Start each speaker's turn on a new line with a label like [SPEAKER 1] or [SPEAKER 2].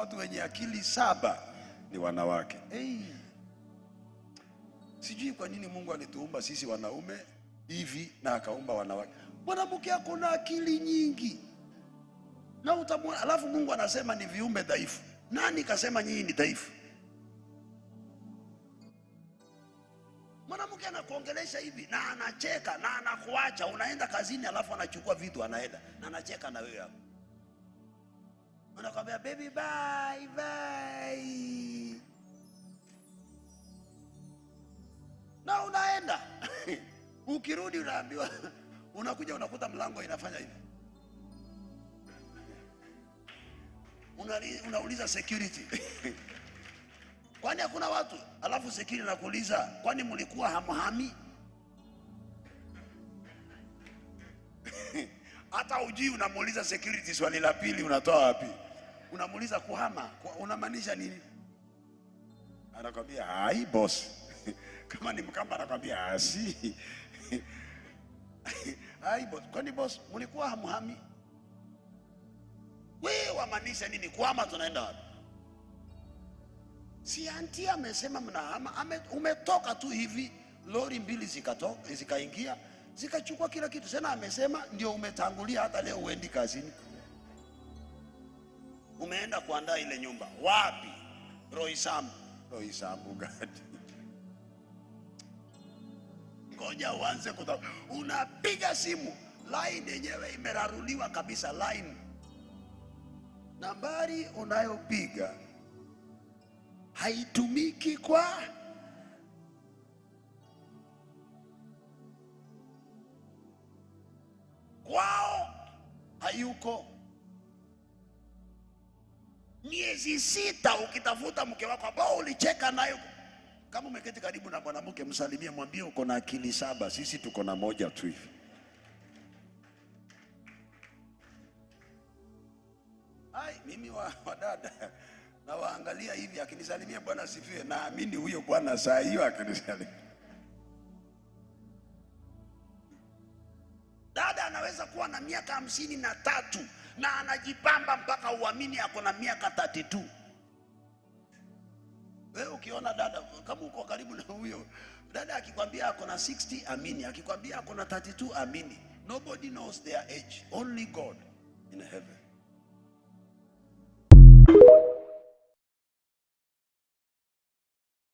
[SPEAKER 1] watu wenye akili 7 ni wanawake. Sijui kwa nini Mungu alituumba sisi wanaume hivi na akaumba wanawake. Mwanamke ako na akili nyingi. Na utamwona, alafu Mungu anasema ni viumbe dhaifu. Nani kasema nyinyi ni dhaifu? Mwanamke anakuongelesha hivi na anacheka na anakuacha, unaenda kazini alafu anachukua vitu anaenda na anacheka na wewe hapo. Anakuambia baby bye bye. Na unaenda. Ukirudi unaambiwa, unakuja unakuta mlango inafanya hivi. Unauliza security. Kwani hakuna watu? Alafu security nakuuliza, kwani mlikuwa hamhami? Hata ujui unamuuliza security swali la pili unatoa wapi? Unamuuliza kuhama, unamaanisha nini? Anakwambia, "Hai boss." Kama ni Mkamba anakwambia, "Si." "Hai boss." Kwani boss mlikuwa hamhami? Wewe wamaanisha nini? Kuhama tunaenda wapi? Si anti amesema mnahama, umetoka tu hivi, lori 2 zikaingia, zikachukua kila kitu. Sasa amesema ndio umetangulia, hata leo uendi kazini. Umeenda kuandaa ile nyumba. Wapi? Roysambu gani? Ngoja uanze unapiga simu, line yenyewe imeraruliwa kabisa. Line nambari unayopiga haitumiki kwao, hayuko. Miezi 6 ukitafuta mke wako ambao ulicheka nayo. Kama umeketi karibu na mwanamke, msalimie, mwambie uko na akili 7, sisi tuko na 1 tu hivi. Mimi wa dada na waangalia hivi, akinisalimia Bwana asifiwe, naamini huyo bwana saa hiyo akinisalimia. Dada anaweza kuwa na miaka 53 na anajipamba mpaka uamini ako na miaka 32. Wewe ukiona dada, kama uko karibu na huyo dada, akikwambia ako na 60, amini. Akikwambia ako na 32, amini. Nobody knows their age, only God in heaven.